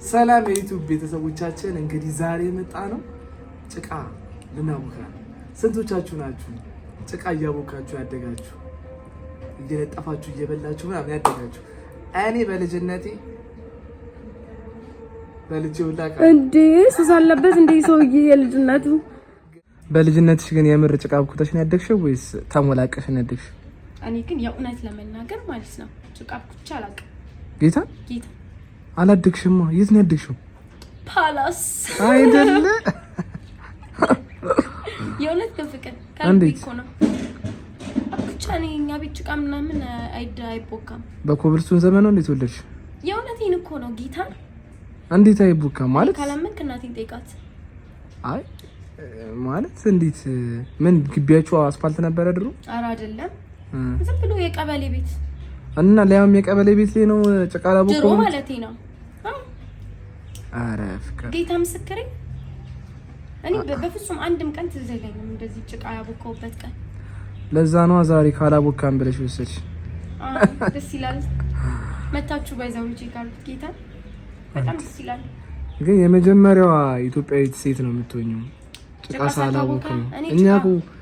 ሰላም የዩቲዩብ ቤተሰቦቻችን፣ እንግዲህ ዛሬ የመጣ ነው ጭቃ ልናቦካ ነው። ስንቶቻችሁ ናችሁ ጭቃ እያቦካችሁ ያደጋችሁ እየለጠፋችሁ እየበላችሁ ምናምን ያደጋችሁ? እኔ በልጅነቴ እንዴ ሱስ አለበት እንዴ ሰውዬ የልጅነቱ። በልጅነትሽ ግን የምር ጭቃ አብኩተሽ ነው ያደግሽው ወይስ ተሞላቀሽ ነው ያደግሽው? እኔ ግን የእውነት ለመናገር ማለት ነው ጭቃ አብኩቼ አላውቅም። ጌታ አላደግሽማ? የት ነው ያደግሽው? ፓላስ አይደለ? የእውነት በፍቅር ካልኩ እኮ ነው አብኩቼ እኔ እኛ ቤት ጭቃ ምናምን አይቦካም። በኮብልስቶን ዘመን ነው እንዴት ወለድሽ? የእውነቴን እኮ ነው ጌታ። እንዴት አይቦካም ማለት? ካላመንክ እናቴን ጠይቃት። አይ ማለት እንዴት? ምን ግቢያችሁ አስፋልት ነበረ ድሮ? ኧረ አይደለም፣ ዝም ብሎ የቀበሌ ቤት እና ለያም የቀበሌ ቤት ላይ ነው ጭቃ ላቦካው ድሮ ማለቴ ነው። ኧረ ፍቅር ጌታ ምስክሬ፣ እኔ በፍጹም አንድም ቀን ትዝ አይለኝም እንደዚህ ጭቃ ያቦካውበት ቀን። ለዛ ነው ዛሬ ካላቦካም ብለሽ ወሰድሽ። ደስ ይላል። መታችሁ ባይዛው ቼክ አድርጉት። ጌታ በጣም ደስ ይላል። ግን የመጀመሪያዋ ኢትዮጵያዊት ሴት ነው የምትሆኚው ጭቃ ሳላቦካ።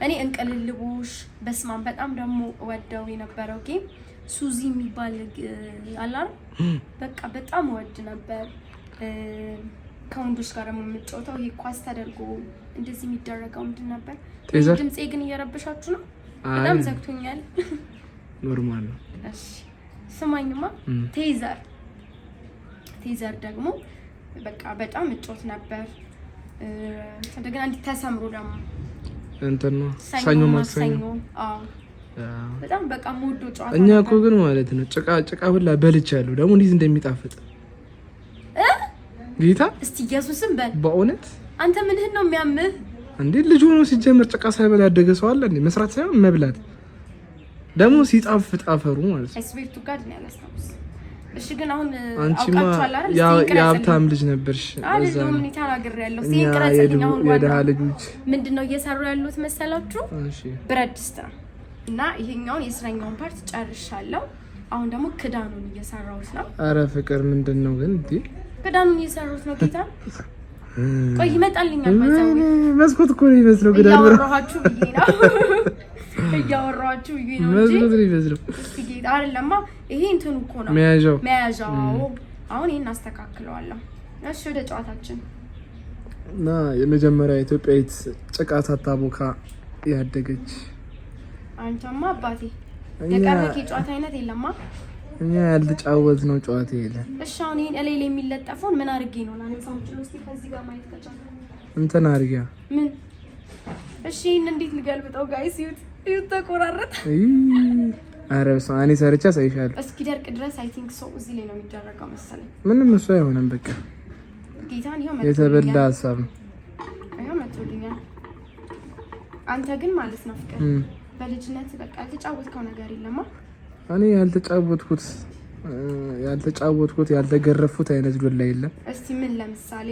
እኔ እንቅልልቦሽ በስማም በጣም ደግሞ ወደው የነበረው ጌም ሱዚ የሚባል አላር በቃ በጣም ወድ ነበር። ከወንዶች ጋር ደግሞ የምትጫወተው ይሄ ኳስ ተደርጎ እንደዚህ የሚደረገው ምንድን ነበር? ድምጼ ግን እየረበሻችሁ ነው። በጣም ዘግቶኛል። ኖርማል ነው። እሺ ስማኝማ፣ ቴዘር ደግሞ በቃ በጣም እጫወት ነበር። እንደገና እንዲህ ተሰምሮ ደግሞ እንትን ነው ሰኞ ማክሰኞ። አዎ በጣም በቃ ሙዶ ጨዋታ። እኛ እኮ ግን ማለት ነው ጭቃ ሁላ በልቻለሁ። ደግሞ እንዴት እንደሚጣፍጥ ጌታ። እስቲ ኢየሱስን በል በእውነት። አንተ ምንህን ነው የሚያምህ እንዴ? ልጅ ሆኖ ሲጀምር ጭቃ ሳይበላ ያደገ ሰው አለ እንዴ? መስራት ሳይሆን መብላት ደግሞ ሲጣፍጥ አፈሩ ማለት ነው። ስዊፍቱ ጋር ነው ያላስታውስ። እሺ ግን አሁን አንቺማ የሀብታም ልጅ ነበርሽ። አዛ ምን ይታናገር ያለው ሲንቀረጽልኝ። አሁን የደሃ ልጆች ምንድነው እየሰሩ ያሉት መሰላችሁ? ብረት ድስት ነው። እና ይሄኛውን የስራኛውን ፓርት ጨርሻለሁ። አሁን ደግሞ ክዳኑን እየሰራሁት ነው። አረ ፍቅር ምንድነው ግን እንዴ? ክዳኑን እየሰራሁት ነው ጌታ። ቆይ ይመጣልኛል። ባይዛው መስኮት እኮ ነው የሚመስለው። ክዳኑ እያወራኋችሁ ብዬ ነው እያወራኋችሁ ብዬ ነው እንጂ መስኮት ነው የሚመስለው። እስቲ ጌታ አይደለማ። ይሄ እንትኑ እኮ ነው መያዣው። አሁን ይሄን አስተካክለዋለሁ። እሺ ወደ ጨዋታችን እና የመጀመሪያ ኢትዮጵያዊት ጭቃ ሳታቦካ ያደገች አንተማ አባቴ የቀረክ ጨዋታ አይነት የለማ። እኛ ያልተጫወትነው ጨዋታ የለም። እሺ አሁን ይሄን እላይ ላይ የሚለጠፈውን ምን አድርጌ ነው ላነሳው እንችል? እስቲ ከዚህ ጋር ማየት ከቻለ እንትን አድርጊያ። ምን? እሺ ይሄን እንዴት ልገልብጠው? ጋይስ ይሁት ተቆራረጠ። አረ በስመ አብ። እኔ ሰርቼ አሳይሻለሁ። እስኪ ደርቅ ድረስ አይ ቲንክ ሶ እዚህ ላይ ነው የሚደረገው መሰለኝ። ምንም እሱ አይሆንም። በቃ ጌታን ይሄው የተበላ ሀሳብ ነው። ይሄው መጥቶልኛል። አንተ ግን ማለት ነው ፍቅር በልጅነት በቃ ያልተጫወትከው ነገር የለማ? እኔ ያልተጫወትኩት ያልተገረፉት አይነት ዶላ የለም። እስቲ ምን ለምሳሌ?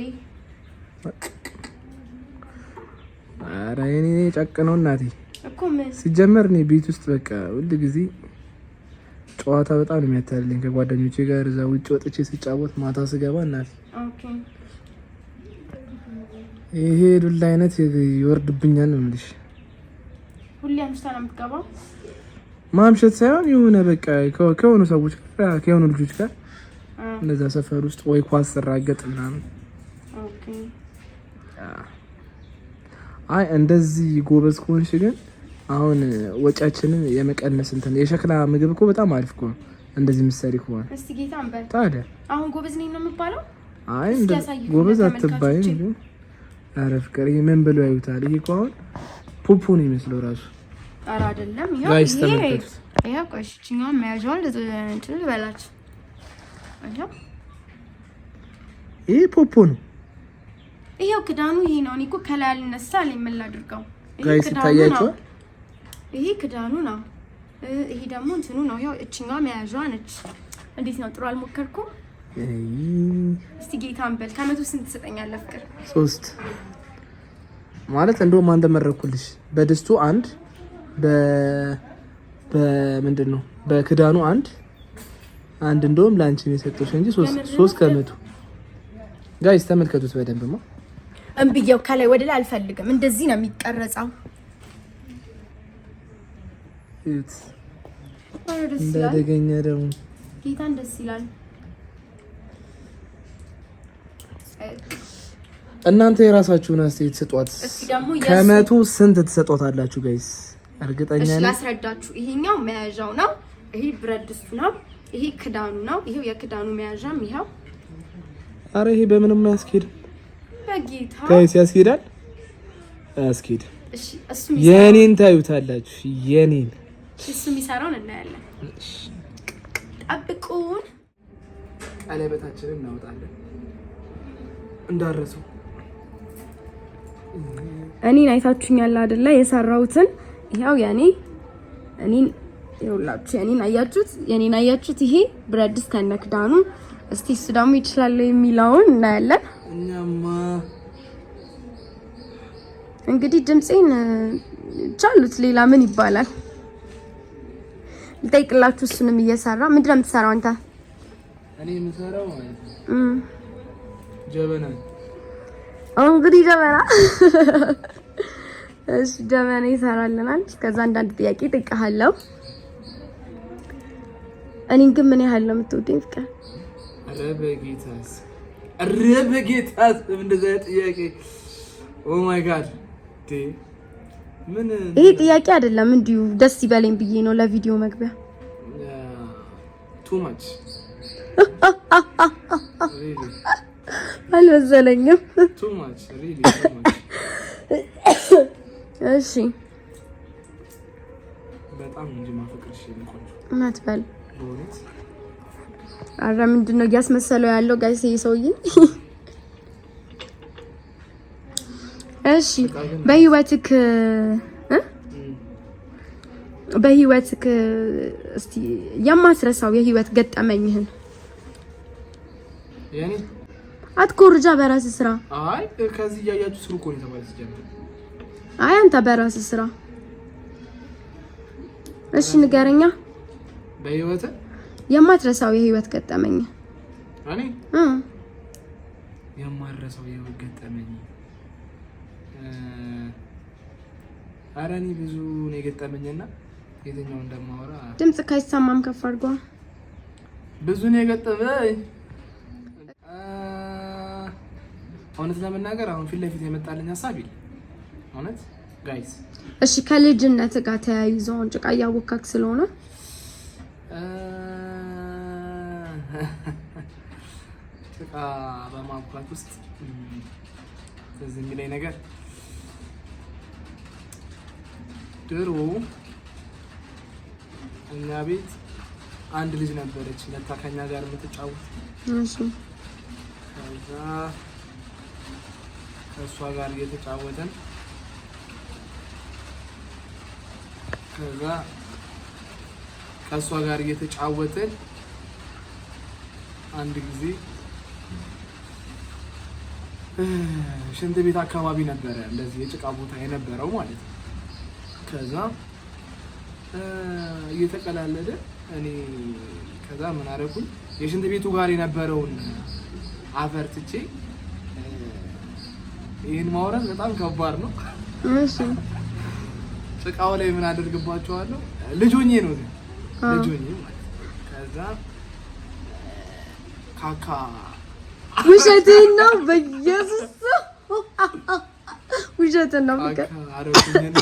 ኧረ እኔ ጨቅ ነው እናቴ እኮ ምን ሲጀመር እኔ ቤት ውስጥ በቃ ሁሉ ጊዜ ጨዋታ በጣም ነው የሚያታልልኝ። ከጓደኞቼ ጋር እዛ ውጭ ወጥቼ ስጫወት ማታ ስገባ እናቴ ኦኬ ይሄ ዱላ አይነት ይወርድብኛል ነው የምልሽ። ሁሌ አምሽታ ነው የምትገባው? ማምሸት ሳይሆን የሆነ በቃ ከሆኑ ሰዎች ጋር ከሆኑ ልጆች ጋር እነዛ ሰፈር ውስጥ ወይ ኳስ ስራገጥ ምናምን። ኦኬ አይ እንደዚህ ጎበዝ ከሆንሽ ግን አሁን ወጫችንን የመቀነስ እንትን የሸክላ ምግብ እኮ በጣም አሪፍ እኮ ነው እንደዚህ ምሳሌ ከሆነ። እስቲ ጌታ አንበል ታዲያ አሁን ጎበዝ ነኝ ነው የምባለው? አይ እንደ ጎበዝ አትባይም ግን ኧረ ፍቅር ይሄ ምን ብለው ያዩታል? ይሄ እኮ አሁን ፖፖ ነው የሚመስለው ራሱ። ኧረ አይደለም። ጋይስ ተመልከቱት። ይሄ ቆይሽኛው መያዣውን እንትን ልበላችሁ። ይሄ ፖፖ ነው። ይሄው ክዳኑ ይሄ ነው። እኔ እኮ ከላይ አልነሳ ለምን ላድርገው? ጋይስ ታያችሁ? ይሄ ክዳኑ ነው። ይሄ ደግሞ እንትኑ ነው። ይሄው እቺኛው መያዣዋ ነች። እንዴት ነው? ጥሩ አልሞከርኩም? እስቲ ጌታን በል ከመቶ ስንት ትሰጠኛለህ ፍቅር? 3 ማለት እንደውም አንተ መረኩልሽ። በድስቱ አንድ በምንድነው በክዳኑ አንድ እንደውም ላንቺ ነው የሰጠሽ እንጂ 3 ከመቶ ጋይስ ተመልከቱት በደንብማ። እምብየው ከላይ ወደ ላይ አልፈልግም። እንደዚህ ነው የሚቀረጸው። እት እንደደገኛ ደግሞ ጌታን ደስ ይላል። እናንተ የራሳችሁን አስተያየት ስጧት። ከመቶ ስንት ትሰጧታላችሁ ጋይስ? እርግጠኛ ነኝ። ላስረዳችሁ። ይሄኛው መያዣው ነው። ይሄ ብረት ድስቱ ነው። ይሄ ክዳኑ ነው። ይሄው የክዳኑ መያዣም ይሄው። አረ ይሄ በምንም አያስኬድም። በጌታ ጋይስ ያስኬዳል? አያስኬድ። እሺ እሱ የኔን ታዩታላችሁ። የኔን እሱ የሚሰራውን እናያለን። ጠብቁን። ቀለበታችንን እናወጣለን እንዳረሱ። እኔን አይታችሁኛል አይደለ? የሰራሁትን ይሄው እኔን ይኸውላችሁ የኔን አያችሁት? ይሄ ብረት ድስት ከነክዳኑ። እስቲ እሱ ደግሞ ይችላል የሚለውን እናያለን። እኛማ እንግዲህ ድምጼን ቻሉት። ሌላ ምን ይባላል? ልጠይቅላችሁ። እሱንም እየሰራ ምንድነው የምትሰራው አንተ? እኔ የምሰራው ማለት ነው ጀበና። እንግዲህ ጀበና እሺ፣ ጀበና ይሰራልናል። እስከዛ አንዳንድ ጥያቄ እጠይቅሃለሁ። እኔን ግን ምን ያህል ነው የምትወደኝ ፍቅር? ኧረ በጌታስ እንደዛ ጥያቄ ኦ ማይ ጋድ ምን? ይሄ ጥያቄ አይደለም፣ እንዲሁ ደስ ይበለኝ ብዬ ነው ለቪዲዮ መግቢያ። ቱ ማች አልመሰለኝም። ቱ ማች ሪሊ እሺ፣ በጣም እንጂ ማፈቅርሽ ይልቆኝ ማትበል ሆነት። አረ ምንድነው እያስመሰለው ያለው ጋይስ ይሄ ሰውዬ? እሺ በህይወትክ እስቲ የማትረሳው የህይወት ገጠመኝህን ያኔ አትኮርጃ በራስህ ስራ። አይ ከዚህ ያያችሁ ስሩ እኮ ነው ተባለስ ጀምር። አይ አንተ በራስህ ስራ። እሺ ንገረኛ። በህይወት የማትረሳው የህይወት ገጠመኝ። እኔ የማትረሳው የህይወት ገጠመኝ አራኒ ብዙ ነው የገጠመኝና የትኛው እንደማወራ ድምጽ ካይሰማም ከፍ አድርጓ። ብዙ ነው የገጠመኝ እውነት ለመናገር አሁን ፊት ለፊት የመጣልኝ ሐሳብ ይል እውነት ጋይስ። እሺ ከልጅነት ጋር ተያይዞ ጭቃ እያወካክ ስለሆነ ጭቃ በማውካት ውስጥ ስለዚህ የሚለኝ ነገር ድሮ እኛ ቤት አንድ ልጅ ነበረች ለታከኛ ጋር የምትጫወት። እሺ ከእሷ ጋር እየተጫወተን አንድ ጊዜ ሽንት ቤት አካባቢ ነበረ እንደዚህ የጭቃ ቦታ የነበረው ማለት ነው። ከዛ እየተቀላለደ ከዛ ምን አደረኩኝ? የሽንት ቤቱ ጋር የነበረውን አፈር ትቼ ይሄን ማውራት በጣም ከባድ ነው። እሺ ጭቃው ላይ ምን አደርግባቸዋለሁ? ልጆኜ ነው ልጆኜ ማለት ከዛ ካካ ውሸቴን ነው በኢየሱስ ውሸቴን ነው በቃ አረኩኝና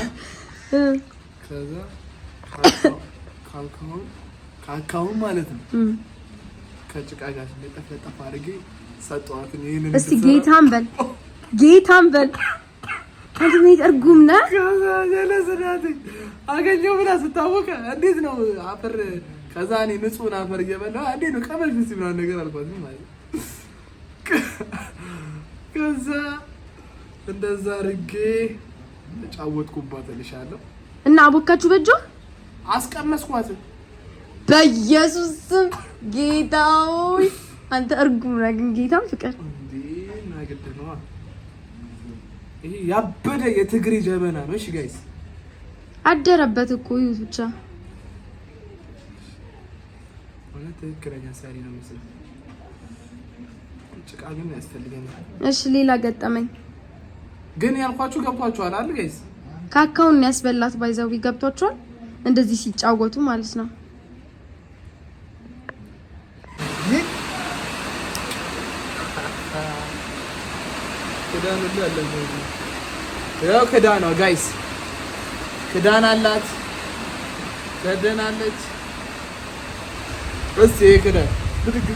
ከዛ ካካውን ማለት ነው ከጭቃ ጋር ለጠፈጠፍ አድርጌ ሰጠዋት። ይሄንን እስቲ ጌታን በል አድሜት እርጉም ነህ። ለሰዳት አገኘው ብላ ስታወቀ እንዴት ነው አፈር ከዛ እኔ ንጹህ አፈር እየበላሁ እንዴት ነው ቀበል ፍስ ምናምን ነገር አልኳት ማለት ከዛ እንደዛ አድርጌ ተጫወትኩባት እልሻለሁ። እና አቦካችሁ በእጇ አስቀመስኳት። በኢየሱስ ስም ጌታው አንተ እርጉም ነህ። ግን ጌታም ፍቅር እንዴ ናገደ ነው። ይሄ ያበደ የትግሬ ጀበና ነው። እሺ ጋይስ አደረበት እኮ ይሁት ብቻ ማለት ትክክለኛ ሳሪ ነው መሰለኝ። ጭቃ ግን ያስፈልገኛል። እሺ ሌላ ገጠመኝ ግን ያልኳችሁ ገብቷችኋል አይደል ጋይስ? ካካውን ያስበላት ባይዛው ገብቷችኋል? እንደዚህ ሲጫወቱ ማለት ነው። ክዳን ሁሉ አለ ነው። ያው ክዳን ነው ጋይስ፣ ክዳን አላት፣ ከደናለች። እስቲ ክዳን ብድግ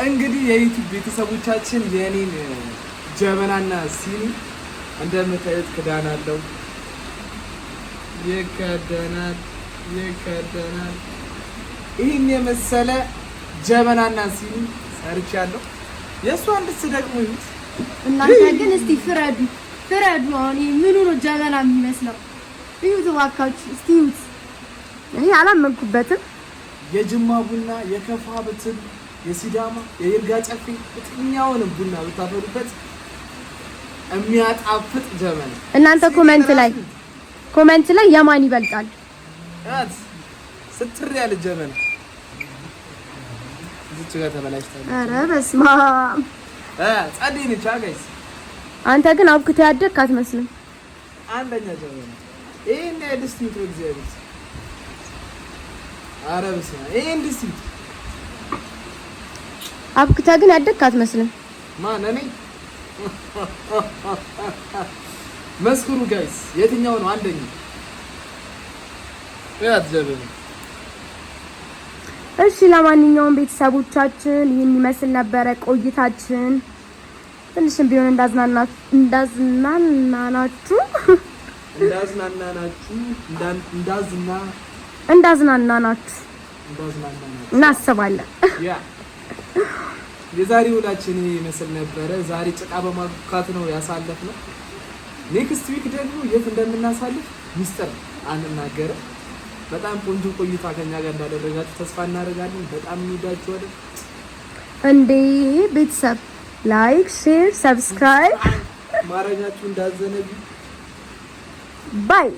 እንግዲህ የዩቲዩብ ቤተሰቦቻችን የኔን ጀበናና ሲኒ እንደምታዩት ክዳን አለው። ይከደናል። ይህን የመሰለ ጀበናና ሲኒ ሰርቻለሁ። የእሱ አንድስ ደግሞ ይሁት እናንተ ግን እስቲ ፍረዱ። አሁን ምኑ ነው ጀበና የሚመስለው? እዩት እባካችሁ እስቲ እዩት። እኔ አላመንኩበትም። የጅማ ቡና፣ የከፋ ብትል፣ የሲዳማ፣ የይርጋ ጨፌ የትኛውንም ቡና ብታፈሩበት የሚያጣፍጥ ጀበና። እናንተ ኮሜንት ላይ የማን ይበልጣል? ስትር ያለ ጀበና እዚች ጋር ተበላሽታለች። ኧረ በስመ አብ ጸዴ ነች ጋይስ። አንተ ግን አብክተህ ያደግክ አትመስልም። አንደኛ ጀበና ይሄን ድስት ነው እግዚአብሔር። ኧረ በስመ አብ ይሄን ድስት አብክተህ ግን ያደግክ አትመስልም። ማን እኔ? መስክሩ ጋይስ፣ የትኛው ነው አንደኛ? ያት ጀበና። እሺ ለማንኛውም ቤተሰቦቻችን ይህን ይመስል ነበረ ቆይታችን። ትንሽም ቢሆን እንዳዝናናናችሁ እናስባለን። የዛሬ ውላችን ይመስል ነበረ። ዛሬ ጭቃ በማቡካት ነው ያሳለፍነው። ኔክስት ዊክ ደግሞ የት እንደምናሳልፍ ሚስጥር አንናገርም። በጣም ቆንጆ ቆይታ ከኛ ጋር እንዳደረጋችሁ ተስፋ እናደርጋለን። በጣም እንወዳችኋለን። እንዴ ቤተሰብ ላይክ፣ ሼር፣ ሰብስክራይብ ማድረጋችሁ እንዳዘነጉ ባይ